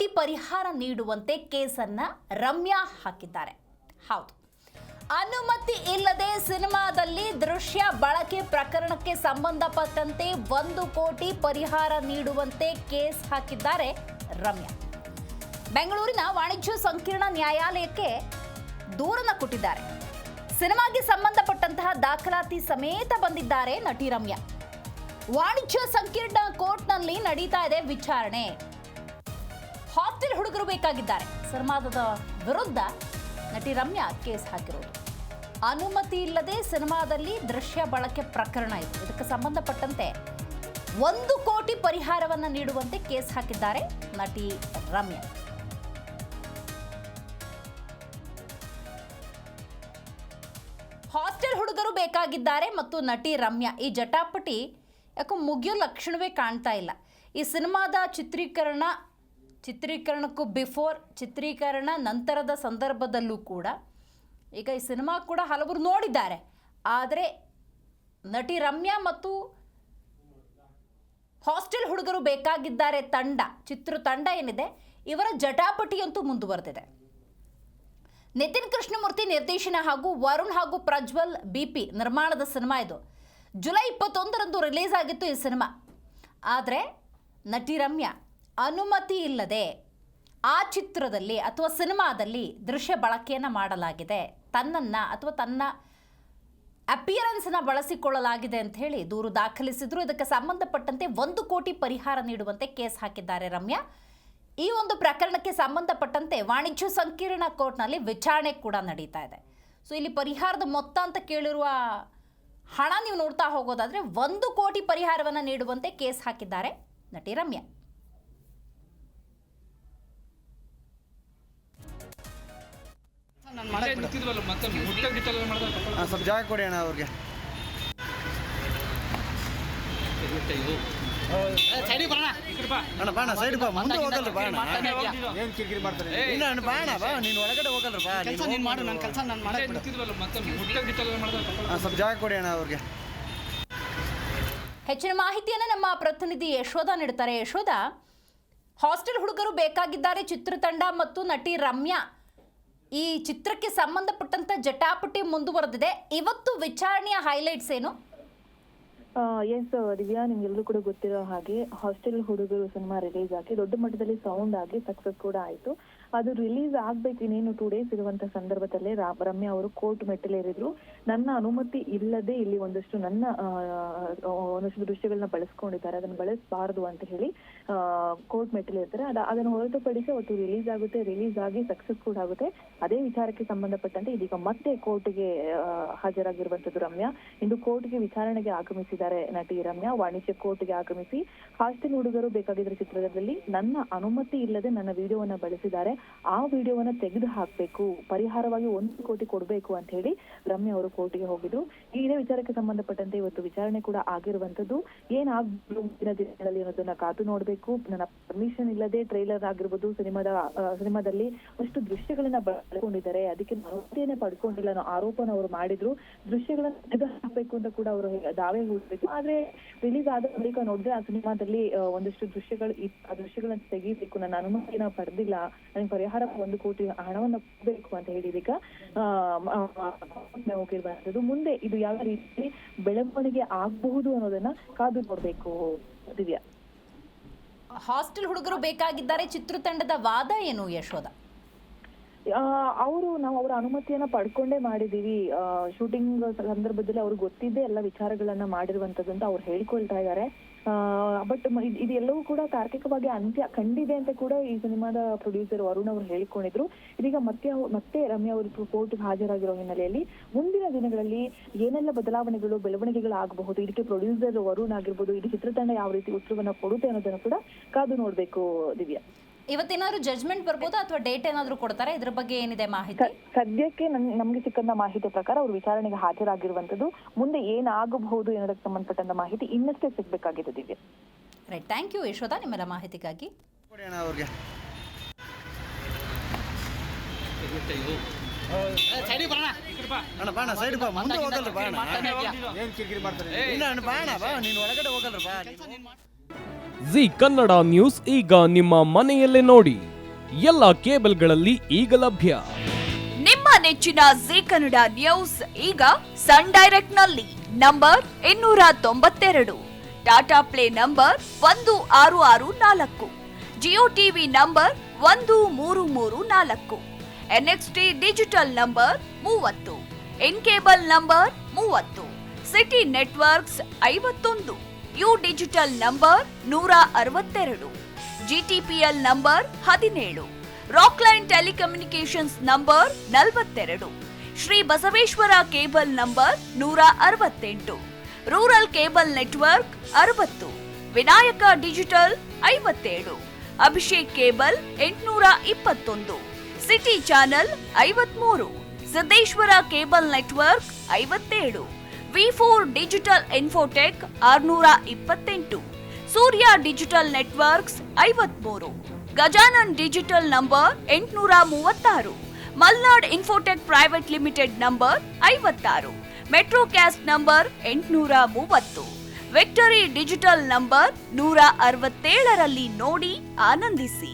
ಕೋಟಿ ಪರಿಹಾರ ನೀಡುವಂತೆ ಕೇಸನ್ನ ರಮ್ಯಾ ಹಾಕಿದ್ದಾರೆ. ಹೌದು, ಅನುಮತಿ ಇಲ್ಲದೆ ಸಿನಿಮಾದಲ್ಲಿ ದೃಶ್ಯ ಬಳಕೆ ಪ್ರಕರಣಕ್ಕೆ ಸಂಬಂಧಪಟ್ಟಂತೆ 1 ಕೋಟಿ ಪರಿಹಾರ ನೀಡುವಂತೆ ಕೇಸ್ ಹಾಕಿದ್ದಾರೆ ರಮ್ಯಾ. ಬೆಂಗಳೂರಿನ ವಾಣಿಜ್ಯ ಸಂಕೀರ್ಣ ನ್ಯಾಯಾಲಯಕ್ಕೆ ದೂರನ್ನ ಕೊಟ್ಟಿದ್ದಾರೆ. ಸಿನಿಮಾಗೆ ಸಂಬಂಧಪಟ್ಟಂತಹ ದಾಖಲಾತಿ ಸಮೇತ ಬಂದಿದ್ದಾರೆ ನಟಿ ರಮ್ಯಾ. ವಾಣಿಜ್ಯ ಸಂಕೀರ್ಣ ಕೋರ್ಟ್ನಲ್ಲಿ ನಡೀತಾ ಇದೆ ವಿಚಾರಣೆ. ಹಾಸ್ಟೆಲ್ ಹುಡುಗರು ಬೇಕಾಗಿದ್ದಾರೆ ಸಿನಿಮಾದ ವಿರುದ್ಧ ನಟಿ ರಮ್ಯಾ ಕೇಸ್ ಹಾಕಿರೋದು. ಅನುಮತಿ ಇಲ್ಲದೆ ಸಿನಿಮಾದಲ್ಲಿ ದೃಶ್ಯ ಬಳಕೆ ಪ್ರಕರಣ ಇದೆ. ಇದಕ್ಕೆ ಸಂಬಂಧಪಟ್ಟಂತೆ 1 ಕೋಟಿ ಪರಿಹಾರವನ್ನು ನೀಡುವಂತೆ ಕೇಸ್ ಹಾಕಿದ್ದಾರೆ ನಟಿ ರಮ್ಯಾ. ಹಾಸ್ಟೆಲ್ ಹುಡುಗರು ಬೇಕಾಗಿದ್ದಾರೆ ಮತ್ತು ನಟಿ ರಮ್ಯಾ ಈ ಜಟಾಪಟಿ ಯಾಕೋ ಮುಗಿಯೋ ಲಕ್ಷಣವೇ ಕಾಣ್ತಾ ಇಲ್ಲ. ಈ ಸಿನಿಮಾದ ಚಿತ್ರೀಕರಣಕ್ಕೂ ಬಿಫೋರ್, ಚಿತ್ರೀಕರಣ ನಂತರದ ಸಂದರ್ಭದಲ್ಲೂ ಕೂಡ ಈಗ ಈ ಸಿನಿಮಾ ಕೂಡ ಹಲವರು ನೋಡಿದ್ದಾರೆ. ಆದರೆ ನಟಿ ರಮ್ಯಾ ಮತ್ತು ಹಾಸ್ಟೆಲ್ ಹುಡುಗರು ಬೇಕಾಗಿದ್ದಾರೆ ಚಿತ್ರತಂಡ ಏನಿದೆ, ಇವರ ಜಟಾಪಟಿಯಂತೂ ಮುಂದುವರೆದಿದೆ. ನಿತಿನ್ ಕೃಷ್ಣಮೂರ್ತಿ ನಿರ್ದೇಶನ ಹಾಗೂ ವರುಣ್ ಹಾಗೂ ಪ್ರಜ್ವಲ್ ಬಿಪಿ ನಿರ್ಮಾಣದ ಸಿನಿಮಾ ಇದು. ಜುಲೈ 21ರಂದು ರಿಲೀಸ್ ಆಗಿತ್ತು ಈ ಸಿನಿಮಾ. ಆದರೆ ನಟಿ ರಮ್ಯಾ ಅನುಮತಿ ಇಲ್ಲದೆ ಆ ಚಿತ್ರದಲ್ಲಿ ಅಥವಾ ಸಿನಿಮಾದಲ್ಲಿ ದೃಶ್ಯ ಬಳಕೆಯನ್ನು ಮಾಡಲಾಗಿದೆ, ತನ್ನ ಅಪಿಯರೆನ್ಸ್ನ ಬಳಸಿಕೊಳ್ಳಲಾಗಿದೆ ಅಂತ ಹೇಳಿ ದೂರು ದಾಖಲಿಸಿದ್ರು. ಇದಕ್ಕೆ ಸಂಬಂಧಪಟ್ಟಂತೆ 1 ಕೋಟಿ ಪರಿಹಾರ ನೀಡುವಂತೆ ಕೇಸ್ ಹಾಕಿದ್ದಾರೆ ರಮ್ಯಾ. ಈ ಒಂದು ಪ್ರಕರಣಕ್ಕೆ ಸಂಬಂಧಪಟ್ಟಂತೆ ವಾಣಿಜ್ಯ ಸಂಕೀರ್ಣ ಕೋರ್ಟ್ನಲ್ಲಿ ವಿಚಾರಣೆ ಕೂಡ ನಡೀತಾ ಇದೆ. ಸೊ ಇಲ್ಲಿ ಪರಿಹಾರದ ಮೊತ್ತ ಅಂತ ಕೇಳಿರುವ ಹಣ ನೀವು ನೋಡ್ತಾ ಹೋಗೋದಾದ್ರೆ 1 ಕೋಟಿ ಪರಿಹಾರವನ್ನು ನೀಡುವಂತೆ ಕೇಸ್ ಹಾಕಿದ್ದಾರೆ ನಟಿ ರಮ್ಯಾ. ಸ್ವಲ್ಪ ಜಾಗ ಕೊಡಿ ಅಣ್ಣ ಅವ್ರಿಗೆ. ಅಣ್ಣ ಬಾಣ ಸೈಡ್ ಬಾ, ಮುಂದೆ ಹೋಗಲ್ರಿ ಬಾ. ಏನು ಕಿರಿಕಿರಿ ಮಾಡ್ತಾರೆ? ಇಲ್ಲ ಅಣ್ಣ ಬಾಣ ಬಾ, ನೀನು ಒಳಗಡೆ ಹೋಗಲ್ರಿ ಬಾ. ಸ್ವಲ್ಪ ಜಾಗ ಕೊಡಿ ಅಣ್ಣ ಅವ್ರಿಗೆ. ಹೆಚ್ಚಿನ ಮಾಹಿತಿಯನ್ನು ನಮ್ಮ ಪ್ರತಿನಿಧಿ ಯಶೋಧ ನೀಡುತ್ತಾರೆ. ಯಶೋಧ, ಹಾಸ್ಟೆಲ್ ಹುಡುಗರು ಬೇಕಾಗಿದ್ದಾರೆ ಚಿತ್ರತಂಡ ಮತ್ತು ನಟಿ ರಮ್ಯಾ ಈ ಚಿತ್ರಕ್ಕೆ ಸಂಬಂಧಪಟ್ಟಂತ ಜಟಾಪಟಿ ಮುಂದುವರೆದಿದೆ. ಇವತ್ತು ವಿಚಾರಣೆಯ ಹೈಲೈಟ್ಸ್ ಏನು? ಎಸ್ ದಿವ್ಯಾ, ನಿಮ್ಗೆಲ್ಲರೂ ಕೂಡ ಗೊತ್ತಿರೋ ಹಾಗೆ ಹಾಸ್ಟೆಲ್ ಹುಡುಗರು ಸಿನಿಮಾ ರಿಲೀಸ್ ಆಗಿ ದೊಡ್ಡ ಮಟ್ಟದಲ್ಲಿ ಸೌಂಡ್ ಆಗಿ ಸಕ್ಸಸ್ ಕೂಡ ಆಯ್ತು. ಅದು ರಿಲೀಸ್ ಆಗ್ಬೇಕು ಇನ್ನೇನು 2 ಡೇಸ್ ಇರುವಂತ ಸಂದರ್ಭದಲ್ಲೇ ರಮ್ಯಾ ಅವರು ಕೋರ್ಟ್ ಮೆಟ್ಟಿಲೇರಿದ್ರು. ನನ್ನ ಅನುಮತಿ ಇಲ್ಲದೆ ಇಲ್ಲಿ ಒಂದಷ್ಟು ದೃಶ್ಯಗಳನ್ನ ಬಳಸ್ಕೊಂಡಿದ್ದಾರೆ, ಅದನ್ನ ಬಳಸಬಾರದು ಅಂತ ಹೇಳಿ ಕೋರ್ಟ್ ಮೆಟ್ಟಿಲೇರ್ತಾರೆ. ಅದನ್ನು ಹೊರತುಪಡಿಸಿ ಅವತ್ತು ರಿಲೀಸ್ ಆಗುತ್ತೆ, ರಿಲೀಸ್ ಆಗಿ ಸಕ್ಸಸ್ ಕೂಡ ಆಗುತ್ತೆ. ಅದೇ ವಿಚಾರಕ್ಕೆ ಸಂಬಂಧಪಟ್ಟಂತೆ ಇದೀಗ ಮತ್ತೆ ಕೋರ್ಟ್ಗೆ ಹಾಜರಾಗಿರುವಂತದ್ದು ರಮ್ಯಾ. ಇಂದು ಕೋರ್ಟ್ಗೆ ವಿಚಾರಣೆಗೆ ಆಗಮಿಸಿದ್ದಾರೆ ನಟಿ ರಮ್ಯಾ. ವಾಣಿಜ್ಯ ಕೋರ್ಟ್ಗೆ ಆಗಮಿಸಿ ಹಾಸ್ಟೆಲ್ ಹುಡುಗರು ಬೇಕಾಗಿದ್ದ ಚಿತ್ರದಲ್ಲಿ ನನ್ನ ಅನುಮತಿ ಇಲ್ಲದೆ ನನ್ನ ವಿಡಿಯೋವನ್ನ ಬಳಸಿದ್ದಾರೆ, ಆ ವಿಡಿಯೋವನ್ನ ತೆಗೆದು ಹಾಕ್ಬೇಕು, ಪರಿಹಾರವಾಗಿ 1 ಕೋಟಿ ಕೊಡ್ಬೇಕು ಅಂತ ಹೇಳಿ ರಮ್ಯಾ ಅವರು ಕೋರ್ಟ್ಗೆ ಹೋಗಿದ್ರು. ಇದೇ ವಿಚಾರಕ್ಕೆ ಸಂಬಂಧಪಟ್ಟಂತೆ ಇವತ್ತು ವಿಚಾರಣೆ ಕೂಡ ಆಗಿರುವಂತದ್ದು. ಏನಾಗ್ಬೋದು ಮುಂದಿನ ದಿನಗಳಲ್ಲಿ ಅನ್ನೋದನ್ನ ಕಾದು ನೋಡ್ಬೇಕು. ನನ್ನ ಪರ್ಮಿಷನ್ ಇಲ್ಲದೆ ಟ್ರೈಲರ್ ಆಗಿರ್ಬೋದು, ಸಿನಿಮಾದಲ್ಲಿ ಅಷ್ಟು ದೃಶ್ಯಗಳನ್ನ ಬಳಸ್ಕೊಂಡಿದ್ದಾರೆ, ಅದಕ್ಕೆ ಅನುಮತಿಯನ್ನೇ ಪಡ್ಕೊಂಡಿಲ್ಲ ಅನ್ನೋ ಆರೋಪನ ಅವರು ಮಾಡಿದ್ರು. ದೃಶ್ಯಗಳನ್ನ ತೆಗೆದು ಹಾಕ್ಬೇಕು ಅಂತ ಕೂಡ ಅವರು ದಾವೆ ಹೂಡಬೇಕು. ಆದ್ರೆ ರಿಲೀಸ್ ಆದ ಬಳಿಕ ನೋಡಿದ್ರೆ ಆ ಸಿನಿಮಾದಲ್ಲಿ ಒಂದಷ್ಟು ದೃಶ್ಯಗಳನ್ನ ತೆಗಿಬೇಕು, ನನ್ನ ಅನುಮತಿನ ಪಡೆದಿಲ್ಲ, ನನಗೆ ಪರಿಹಾರ 1 ಕೋಟಿ ಹಣವನ್ನ ಕೊಡಬೇಕು ಅಂತ ಹೇಳಿ ಇದೀಗ ಹೋಗಿರುವಂತದ್ದು. ಮುಂದೆ ಇದು ಯಾವ ರೀತಿ ಬೆಳವಣಿಗೆ ಆಗಬಹುದು ಅನ್ನೋದನ್ನ ಕಾದು ನೋಡ್ಬೇಕು ದಿವ್ಯಾ. ಹಾಸ್ಟೆಲ್ ಹುಡುಗರು ಬೇಕಾಗಿದ್ದಾರೆ ಚಿತ್ರತಂಡದ ವಾದ ಏನು ಯಶೋಧ? ನಾವು ಅವರ ಅನುಮತಿಯನ್ನ ಪಡ್ಕೊಂಡೇ ಮಾಡಿದೀವಿ, ಶೂಟಿಂಗ್ ಸಂದರ್ಭದಲ್ಲಿ ಅವ್ರಿಗೆ ಗೊತ್ತಿದ್ದೇ ಎಲ್ಲ ವಿಚಾರಗಳನ್ನ ಮಾಡಿರುವಂತದ್ದು ಅಂತ ಅವ್ರು ಹೇಳ್ಕೊಳ್ತಾ ಇದ್ದಾರೆ. ಬಟ್ ಇದೆಲ್ಲವೂ ಕೂಡ ತಾರ್ಕಿಕವಾಗಿ ಅಂತ್ಯ ಕಂಡಿದೆ ಅಂತ ಕೂಡ ಈ ಸಿನಿಮಾದ ಪ್ರೊಡ್ಯೂಸರ್ ವರುಣ್ ಅವರು ಹೇಳಿಕೊಂಡಿದ್ರು. ಇದೀಗ ಮತ್ತೆ ರಮ್ಯಾ ಅವರು ಕೋರ್ಟ್ಗೆ ಹಾಜರಾಗಿರೋ ಹಿನ್ನೆಲೆಯಲ್ಲಿ ಮುಂದಿನ ದಿನಗಳಲ್ಲಿ ಏನೆಲ್ಲ ಬೆಳವಣಿಗೆಗಳು ಆಗಬಹುದು, ಇದಕ್ಕೆ ಪ್ರೊಡ್ಯೂಸರ್ ವರುಣ್ ಆಗಿರ್ಬೋದು, ಇದು ಚಿತ್ರತಂಡ ಯಾವ ರೀತಿ ಉತ್ತರವನ್ನ ಕೊಡುತ್ತೆ ಅನ್ನೋದನ್ನು ಕೂಡ ಕಾದು ನೋಡ್ಬೇಕು ದಿವ್ಯಾ. ಇವತ್ತೇನಾದ್ರು ಜಡ್ಜ್ಮೆಂಟ್ ಬರ್ಬೋದಾ ಅಥವಾ ಡೇಟ್ ಏನಾದ್ರು ಕೊಡ್ತಾರೆ? ಇದ್ರ ಬಗ್ಗೆ ಏನಿದೆ ಮಾಹಿತಿ? ಸದ್ಯಕ್ಕೆ ನಮ್ಗೆ ಸಿಕ್ಕಂತ ಮಾಹಿತಿ ಪ್ರಕಾರ ಅವರು ವಿಚಾರಣೆಗೆ ಹಾಜರಾಗಿರುವಂತದ್ದು. ಮುಂದೆ ಏನಾಗಬಹುದು ಅನ್ನೋದಕ್ಕೆ ಸಂಬಂಧಪಟ್ಟಂತ ಮಾಹಿತಿ ಇನ್ನಷ್ಟೇ ಸಿಗ್ಬೇಕಾಗಿದೆ Divya. Right, thank you Yashodha ನಿಮ್ಮೆಲ್ಲ ಮಾಹಿತಿಗಾಗಿ. ಜಿ ಕನ್ನಡ ನ್ಯೂಸ್ ಈಗ ನಿಮ್ಮ ಮನೆಯಲ್ಲೇ ನೋಡಿ. ಎಲ್ಲ ಕೇಬಲ್ಗಳಲ್ಲಿ ಈಗ ಲಭ್ಯ. ನಿಮ್ಮ ನೆಚ್ಚಿನ ಜೀ ಕನ್ನಡ ನ್ಯೂಸ್ ಈಗ ಸನ್ ಡೈರೆಕ್ಟ್ ನಲ್ಲಿ number 292, Tata play number 1664, Jio TV number 1334, NXT digital number 30, N cable number 30, city networks 51, U digital number 162, GTPL number 17, Rockline telecommunications number 42, Shri Basaveshwara cable number 168, rural cable network 60, Vinayaka digital 57, Abhishek cable 821, city channel 53, Siddeshwara cable network 57, V4 digital Infotech 628, ಸೂರ್ಯ digital networks 53, Gajanan digital number 836, Malnad Infotech private limited number 56, Metrocast number 830, Victory digital number 167ರಲ್ಲಿ ನೋಡಿ ಆನಂದಿಸಿ.